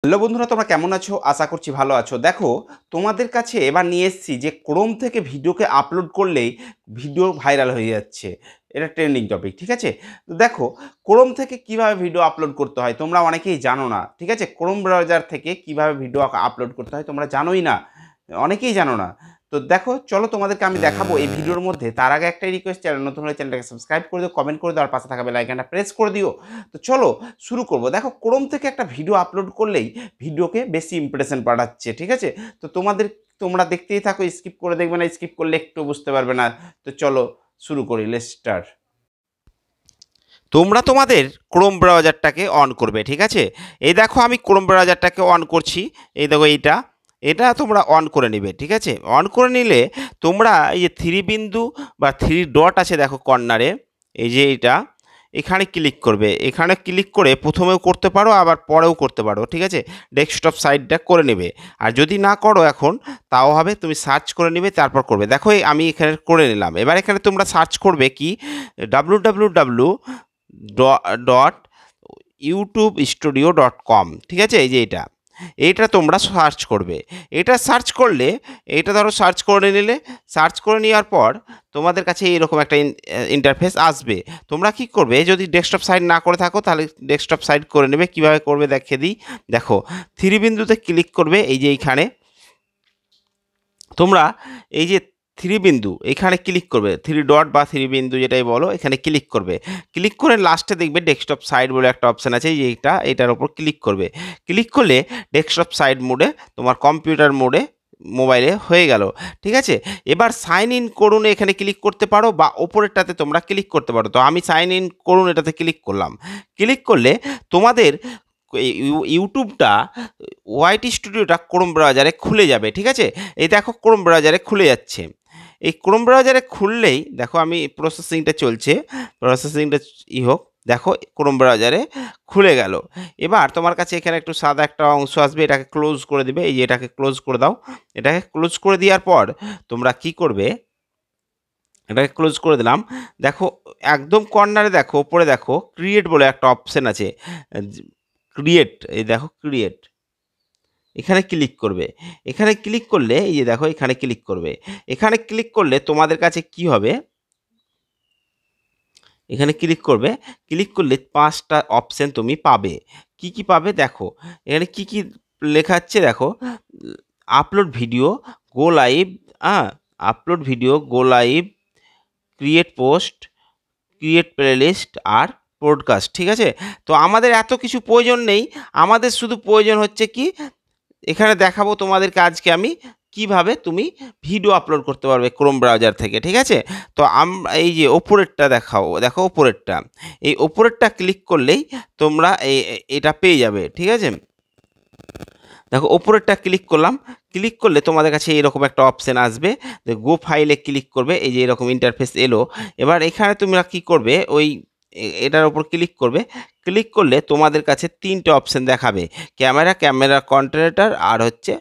Hello বন্ধুরা, তোমরা কেমন আছো? আশা করছি ভালো আছো। দেখো, তোমাদের কাছে এবার নিয়ে এসেছি যে ক্রোম থেকে ভিডিওকে আপলোড করলেই ভিডিও ভাইরাল হয়ে যাচ্ছে। এটা ট্রেন্ডিং টপিক, ঠিক আছে? তো দেখো, ক্রোম থেকে কিভাবে ভিডিও আপলোড করতে হয় তোমরা অনেকেই জানো না, ঠিক আছে? ক্রোম ব্রাউজার থেকে কিভাবে ভিডিও আপলোড করতে হয় তোমরা জানোই না, অনেকেই জানো না। তো দেখো, চলো তোমাদেরকে আমি দেখাবো এই ভিডিওর মধ্যে। তার আগে একটাই রিকোয়েস্ট, চ্যানেল নতুন হলে চ্যানেলটাকে সাবস্ক্রাইব করে দিও, কমেন্ট করে দাও, আর পাশে থাকা বেল আইকনটা প্রেস করে দিও। তো চলো শুরু করব। দেখো, ক্রোম থেকে একটা ভিডিও আপলোড করলেই ভিডিওকে বেশি ইমপ্রেশন পাঠাচ্ছে, ঠিক আছে? তো তোমরা দেখতেই থাকো, স্কিপ করে দেখবে না, স্কিপ করলে একটু বুঝতে পারবে না। তো চলো শুরু করি, লেটস স্টার্ট। তোমরা তোমাদের ক্রোম ব্রাউজারটাকে অন করবে, ঠিক আছে? এই দেখো, আমি ক্রোম ব্রাউজারটাকে অন করছি। এই দেখো, এটা তোমরা অন করে নেবে, ঠিক আছে? অন করে নিলে তোমরা এই যে থ্রি বিন্দু বা থ্রি ডট আছে দেখো কর্নারে, এই যে এখানে ক্লিক করবে। এখানে ক্লিক করে প্রথমেও করতে পারো, আবার পরেও করতে পারো, ঠিক আছে? ডেস্কটপ সাইডটা করে নেবে। আর যদি না করো এখন, তাও হবে, তুমি সার্চ করে নেবে, তারপর করবে। দেখো, আমি এখানে করে নিলাম। এবার এখানে তোমরা সার্চ করবে কি, www ডট youtube studio.com, ঠিক আছে? এই যে এইটা তোমরা সার্চ করবে। এটা সার্চ করলে, এটা ধরো সার্চ করে নিলে, সার্চ করে নেওয়ার পর তোমাদের কাছে এইরকম একটা ইন্টারফেস আসবে। তোমরা কি করবে, যদি ডেস্কটপ সাইড না করে থাকো তাহলে ডেস্কটপ সাইড করে নেবে। কিভাবে করবে দেখিয়ে দিই। দেখো, থ্রি বিন্দুতে ক্লিক করবে, এই যে এইখানে তোমরা এই যে থ্রি বিন্দু এখানে ক্লিক করবে, থ্রি ডট বা থ্রি বিন্দু যেটাই বলো, এখানে ক্লিক করবে। ক্লিক করে লাস্টে দেখবে ডেস্কটপ সাইড বলে একটা অপশান আছে, যে এটার ওপর ক্লিক করবে। ক্লিক করলে ডেস্কটপ সাইড মোডে, তোমার কম্পিউটার মোডে, মোবাইলে হয়ে গেল, ঠিক আছে? এবার সাইন ইন করুন এখানে ক্লিক করতে পারো, বা ওপরেরটাতে তোমরা ক্লিক করতে পারো। তো আমি সাইন ইন করুন এটাতে ক্লিক করলাম। ক্লিক করলে তোমাদের ইউটিউবটা, ওয়াইটি স্টুডিওটা ক্রোম ব্রাউজারে খুলে যাবে, ঠিক আছে? এই দেখো, ক্রোম ব্রাউজারে খুলে যাচ্ছে। এই ক্রোম ব্রাউজারে খুললেই দেখো, আমি প্রসেসিংটা চলছে, প্রসেসিংটা হোক। দেখো, ক্রোম ব্রাউজারে খুলে গেল। এবার তোমার কাছে এখানে একটু সাদা একটা অংশ আসবে, এটাকে ক্লোজ করে দিবে। এই যে এটাকে ক্লোজ করে দাও। এটাকে ক্লোজ করে দেওয়ার পর তোমরা কি করবে, এটাকে ক্লোজ করে দিলাম। দেখো, একদম কর্নারে দেখো, উপরে দেখো, ক্রিয়েট বলে একটা অপশন আছে। ক্রিয়েট, এই দেখো ক্রিয়েট, এখানে ক্লিক করবে। এখানে ক্লিক করলে এই যে দেখো, এখানে ক্লিক করবে। এখানে ক্লিক করলে তোমাদের কাছে কি হবে, এখানে ক্লিক করবে। ক্লিক করলে পাঁচটা অপশন তুমি পাবে। কি কি পাবে দেখো, এখানে কি কি লেখা আছে দেখো। আপলোড ভিডিও, গো লাইভ, হ্যাঁ, upload video, go live, create post, create playlist, আর পডকাস্ট, ঠিক আছে? তো আমাদের এত কিছু প্রয়োজন নেই। আমাদের শুধু প্রয়োজন হচ্ছে কি, এখানে দেখাবো তোমাদেরকে আজকে আমি কিভাবে তুমি ভিডিও আপলোড করতে পারবে ক্রোম ব্রাউজার থেকে, ঠিক আছে? তো এই যে ওপরেরটা দেখো ওপরেরটা, এই ওপরেরটা ক্লিক করলেই তোমরা এটা পেয়ে যাবে, ঠিক আছে? দেখো, ওপরেরটা ক্লিক করলাম। ক্লিক করলে তোমাদের কাছে এরকম একটা অপশান আসবে, যে গো ফাইলে ক্লিক করবে। এই যে এরকম ইন্টারফেস এলো। এবার এখানে তোমরা কি করবে, ওই এটার ওপর ক্লিক করবে। ক্লিক করলে তোমাদের কাছে তিনটে অপশান দেখাবে, ক্যামেরা কন্টেন্টার, আর হচ্ছে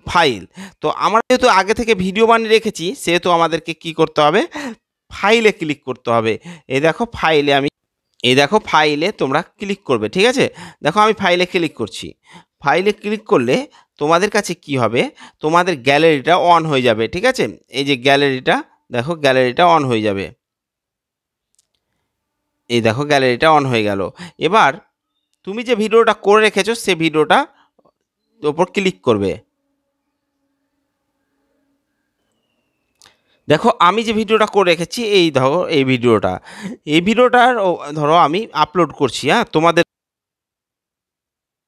ফাইল। তো আমরা যেহেতু আগে থেকে ভিডিও বানিয়ে রেখেছি, সেহেতু আমাদেরকে কি করতে হবে, ফাইলে ক্লিক করতে হবে। এই দেখো, ফাইলে তোমরা ক্লিক করবে, ঠিক আছে? দেখো, আমি ফাইলে ক্লিক করছি। ফাইলে ক্লিক করলে তোমাদের কাছে কি হবে, তোমাদের গ্যালারিটা অন হয়ে যাবে, ঠিক আছে? এই যে গ্যালারিটা, দেখো গ্যালারিটা অন হয়ে যাবে। এই দেখো, গ্যালারিটা অন হয়ে গেল। এবার তুমি যে ভিডিওটা করে রেখেছো, সে ভিডিওটা ওপর ক্লিক করবে। দেখো, আমি যে ভিডিওটা করে রেখেছি, এই ধরো এই ভিডিওটার ধরো আমি আপলোড করছি, হ্যাঁ, তোমাদের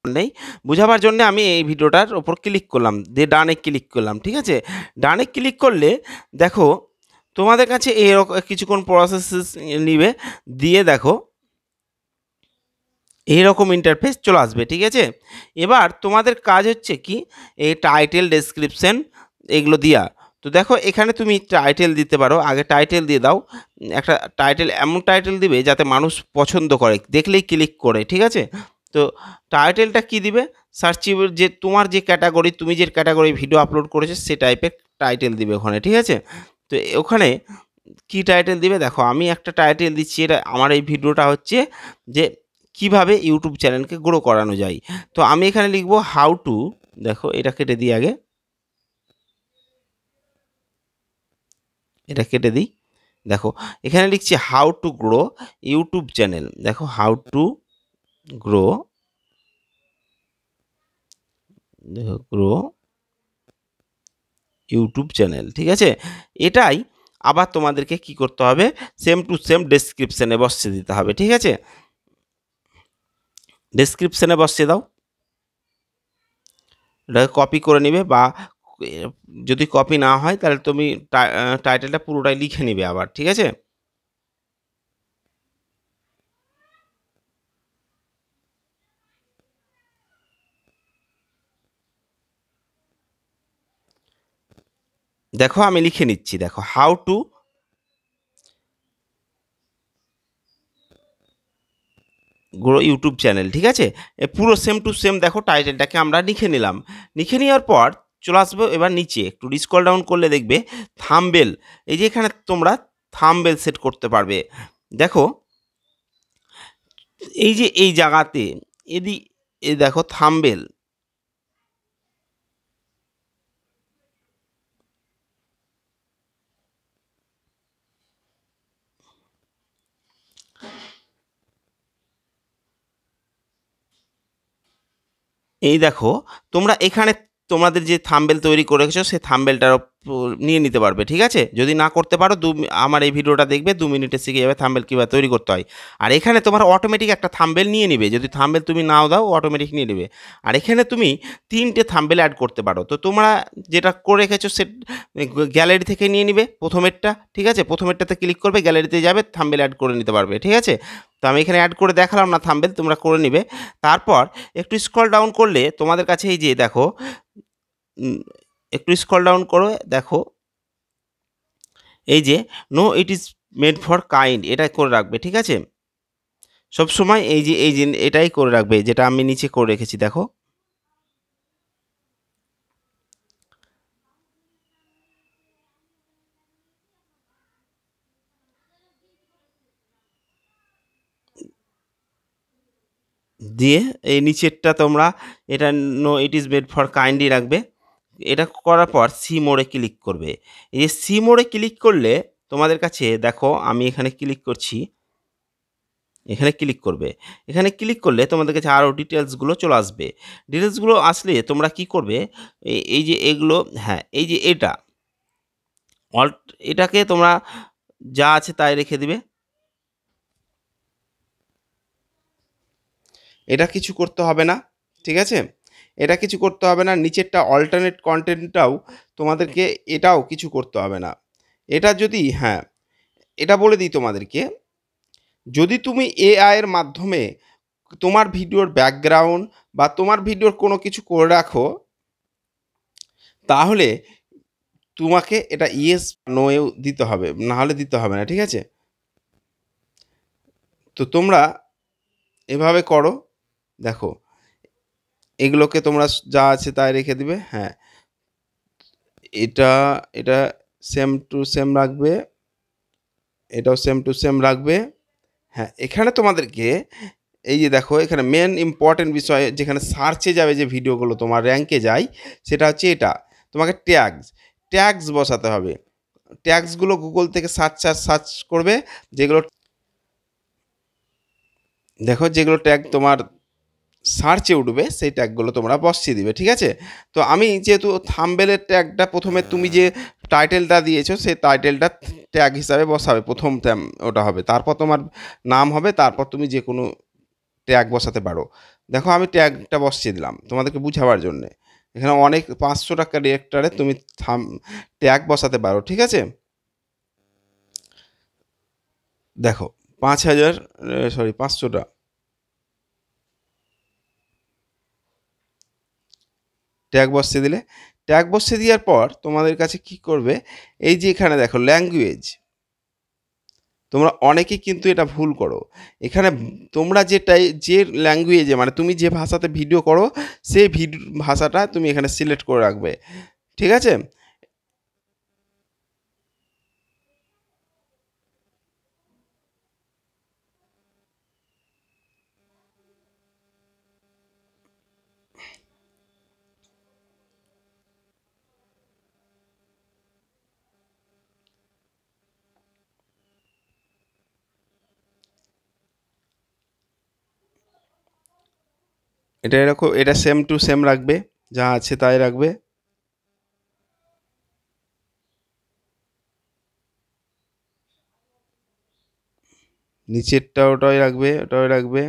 নেই বোঝাবার জন্য আমি এই ভিডিওটার ওপর ক্লিক করলাম, দিয়ে ডানে ক্লিক করলাম, ঠিক আছে? ডানে ক্লিক করলে দেখো, তোমাদের কাছে এরকম কিছুক্ষণ প্রসেস নিবে, দিয়ে দেখো এইরকম ইন্টারফেস চলে আসবে, ঠিক আছে? এবার তোমাদের কাজ হচ্ছে কি, এই টাইটেল, ডেসক্রিপশন, এগুলো দিয়া। তো দেখো, এখানে তুমি টাইটেল দিতে পারো। আগে টাইটেল দিয়ে দাও। একটা টাইটেল, এমন টাইটেল দিবে যাতে মানুষ পছন্দ করে, দেখলেই ক্লিক করে, ঠিক আছে? তো টাইটেলটা কি দিবে, সার্চেবল, যে তোমার যে ক্যাটাগরি, তুমি যে ক্যাটাগরি ভিডিও আপলোড করেছো সে টাইপের টাইটেল দিবে ওখানে, ঠিক আছে? তো ওখানে কি টাইটেল দিবে দেখো, আমি একটা টাইটেল দিচ্ছি। এটা আমার এই ভিডিওটা হচ্ছে যে কিভাবে ইউটিউব চ্যানেলকে গ্রো করানো যায়। তো আমি এখানে লিখব হাউ টু, দেখো এটা কেটে দিই আগে, এটা কেটে দিই। দেখো এখানে লিখছি how to grow YouTube channel. দেখো হাউ টু গ্রো, দেখো গ্রো ইউটিউব চ্যানেল, ঠিক আছে। এটাই আবার তোমাদেরকে কি করতে হবে, সেম টু সেম ডেসক্রিপশানে বসিয়ে দিতে হবে, ঠিক আছে। ডেসক্রিপশানে বসিয়ে দাও, এটাকে কপি করে নিবে, বা যদি কপি না হয় তাহলে তুমি টাইটেলটা পুরোটাই লিখে নিবে আবার, ঠিক আছে। দেখো আমি লিখে নিচ্ছি, দেখো how to grow YouTube channel, ঠিক আছে। পুরো সেম টু সেম দেখো টাইটেলটাকে আমরা লিখে নিলাম। লিখে নেওয়ার পর চলে আসবো এবার নিচে, একটু স্ক্রল ডাউন করলে দেখবে থাম্বনেল, এই যে এখানে তোমরা থাম্বনেল সেট করতে পারবে। দেখো এই যে এই জায়গাতে এদি এই দেখো থাম্বনেল, এই দেখো তোমরা এখানে তোমাদের যে থাম্বনেল তৈরি করে রেখেছো সেই থাম্বনেলটার নিয়ে নিতে পারবে, ঠিক আছে। যদি না করতে পারো আমার এই ভিডিওটা দেখবে, 2 মিনিটে শিখে যাবে থাম্বনেল কীভাবে তৈরি করতে হয়। আর এখানে তোমার অটোমেটিক একটা থাম্বনেল নিয়ে নিবে, যদি থাম্বনেল তুমি নাও দাও অটোমেটিক নিয়ে নেবে। আর এখানে তুমি 3টে থাম্বনেল অ্যাড করতে পারো। তো তোমরা যেটা করে রেখেছো সে গ্যালারি থেকে নিয়ে নিবে প্রথমেরটা, ঠিক আছে। প্রথমেরটাতে ক্লিক করবে, গ্যালারিতে যাবে, থাম্বনেল অ্যাড করে নিতে পারবে, ঠিক আছে। তো আমি এখানে অ্যাড করে দেখালাম না থাম্বনেল, তোমরা করে নিবে। তারপর একটু স্ক্রল ডাউন করলে তোমাদের কাছে এই যে দেখো, একটু স্ক্রল ডাউন করো, দেখো এই যে no it is made for kind, এটা করে রাখবে, ঠিক আছে। সবসময় এই যে এটাই করে রাখবে, যেটা আমি নিচে করে রেখেছি, দেখো। দিয়ে এই নিচেরটা তোমরা এটা no it is made for কাইন্ডই রাখবে। এটা করার পর সি মোড়ে ক্লিক করবে। এই যে সি মোড়ে ক্লিক করলে তোমাদের কাছে দেখো আমি এখানে ক্লিক করছি, এখানে ক্লিক করবে। এখানে ক্লিক করলে তোমাদের কাছে আরও ডিটেলসগুলো চলে আসবে। ডিটেলসগুলো আসলে তোমরা কি করবে, এই যে এগুলো, হ্যাঁ এই যে এটা অল্ট, এটাকে তোমরা যা আছে তাই রেখে দিবে। এটা কিছু করতে হবে না, ঠিক আছে। এটা কিছু করতে হবে না। নিচেরটা অল্টারনেট কন্টেন্টটাও তোমাদেরকে, এটাও কিছু করতে হবে না। এটা যদি, হ্যাঁ এটা বলে দিই তোমাদেরকে, যদি তুমি এআই এর মাধ্যমে তোমার ভিডিওর ব্যাকগ্রাউন্ড বা তোমার ভিডিওর কোনো কিছু করে রাখো, তাহলে তোমাকে এটা ইয়েস নোয়েও দিতে হবে, না হলে দিতে হবে না, ঠিক আছে। তো তোমরা এভাবে করো, দেখো এগুলোকে তোমরা যা আছে তাই রেখে দিবে। হ্যাঁ এটা এটা সেম টু সেম রাখবে, এটাও সেম টু সেম রাখবে। হ্যাঁ এখানে তোমাদেরকে এই যে দেখো এখানে মেন ইম্পর্টেন্ট বিষয়, যেখানে সার্চে যাবে যে ভিডিওগুলো তোমার র্যাঙ্কে যায়, সেটা হচ্ছে এটা, তোমাকে ট্যাগস ট্যাগস বসাতে হবে। ট্যাগসগুলো গুগল থেকে সার্চ করবে, যেগুলো দেখো যেগুলো ট্যাগ তোমার সার্চে উঠবে সেই ট্যাগগুলো তোমরা বসিয়ে দিবে, ঠিক আছে। তো আমি যেহেতু থাম্বনেলের ট্যাগটা প্রথমে তুমি যে টাইটেলটা দিয়েছো সেই টাইটেলটা ট্যাগ হিসাবে বসাবে, প্রথম ওটা হবে, তারপর তোমার নাম হবে, তারপর তুমি যে কোনো ট্যাগ বসাতে পারো। দেখো আমি ট্যাগটা বসিয়ে দিলাম তোমাদেরকে বুঝাবার জন্যে। এখানে অনেক 500 টাকা রিয়েক্টারে তুমি ট্যাগ বসাতে পারো, ঠিক আছে। দেখো 5,000, সরি 500টা ট্যাগ বসিয়ে দিলে। ট্যাগ বসিয়ে দেওয়ার পর তোমাদের কাছে কি করবে, এই যে এখানে দেখো ল্যাঙ্গুয়েজ, তোমরা অনেকেই কিন্তু এটা ভুল করো। এখানে তোমরা যেটাই যে ল্যাঙ্গুয়েজে, মানে তুমি যে ভাষাতে ভিডিও করো সেই ভাষাটা তুমি এখানে সিলেক্ট করে রাখবে, ঠিক আছে। এটা এরকম, এটা সেম টু সেম রাখবে, যা আছে তাই রাখবে। নিচেরটা ওটাই রাখবে, ওটাই রাখবে।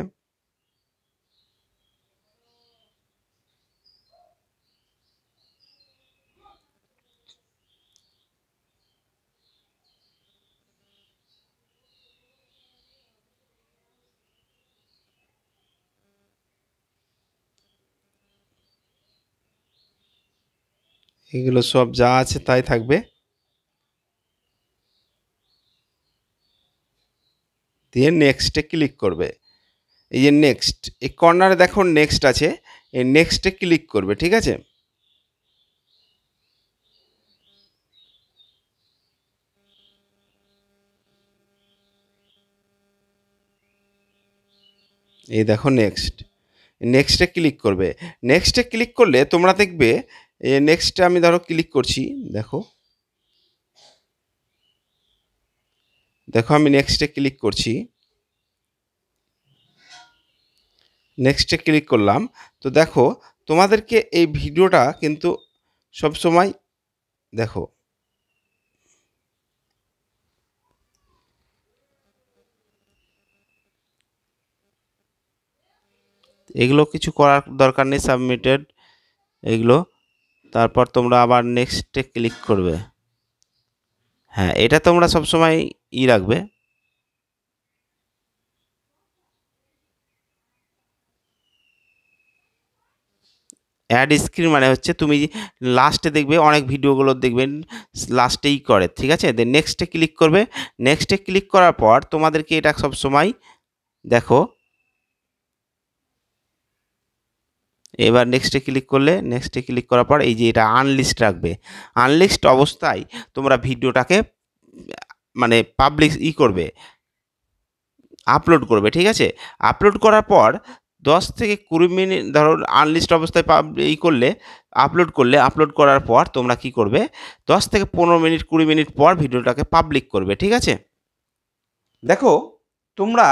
এগুলো সব যা আছে তাই থাকবে। দিয়ে নেক্সটে ক্লিক করবে। এই যে নেক্সট, এই কর্নারে দেখো নেক্সট আছে, এই নেক্সটে ক্লিক করবে, ঠিক আছে। এই দেখো নেক্সট, নেক্সটে ক্লিক করবে। নেক্সটে ক্লিক করলে তোমরা দেখবে, নেক্সটে আমি ধরো ক্লিক করছি, দেখো দেখো আমি নেক্সটে ক্লিক করছি, নেক্সটে ক্লিক করলাম। তো দেখো তোমাদেরকে এই ভিডিওটা কিন্তু সব সময় দেখো, এগুলো কিছু করার দরকার নেই, সাবমিটেড এগুলো। তারপর তোমরা আবার নেক্সটে ক্লিক করবে। হ্যাঁ, এটা তোমরা সবসময় রাখবে। অ্যাড স্ক্রিন মানে হচ্ছে তুমি লাস্টে দেখবে, অনেক ভিডিওগুলো দেখবেন লাস্টেই করে, ঠিক আছে। দেন নেক্সটে ক্লিক করবে। নেক্সটে ক্লিক করার পর তোমাদেরকে এটা সবসময় দেখো, এবার নেক্সটে ক্লিক করলে, নেক্সটে ক্লিক করার পর এই যে এটা আনলিস্ট রাখবে। আনলিস্ট অবস্থায় তোমরা ভিডিওটাকে মানে পাবলিক করবে, আপলোড করবে, ঠিক আছে। আপলোড করার পর 10 থেকে 20 মিনিট ধরো আনলিস্ট অবস্থায় করলে, আপলোড করার পর তোমরা কি করবে, 10 থেকে 15 মিনিট 20 মিনিট পর ভিডিওটাকে পাবলিক করবে, ঠিক আছে। দেখো তোমরা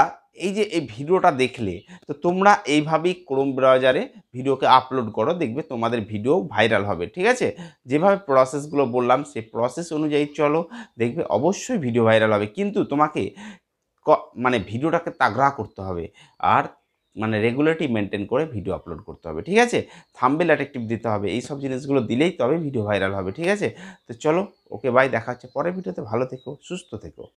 এই যে এই ভিডিওটা দেখলে, তো তোমরা এইভাবেই ক্রোম ব্রাউজারে ভিডিওকে আপলোড করো, দেখবে তোমাদের ভিডিও ভাইরাল হবে, ঠিক আছে। যেভাবে প্রসেসগুলো বললাম সেই প্রসেস অনুযায়ী চলো, দেখবে অবশ্যই ভিডিও ভাইরাল হবে। কিন্তু তোমাকে মানে ভিডিওটাকে তাগড়া করতে হবে, আর মানে রেগুলারিটি মেনটেন করে ভিডিও আপলোড করতে হবে, ঠিক আছে। থাম্বনেল অ্যাট্রাকটিভ দিতে হবে, এই সব জিনিসগুলো দিলেই তবে ভিডিও ভাইরাল হবে, ঠিক আছে। তো চলো, ওকে বাই, দেখা হচ্ছে পরের ভিডিওতে। ভালো থেকো, সুস্থ থেকো।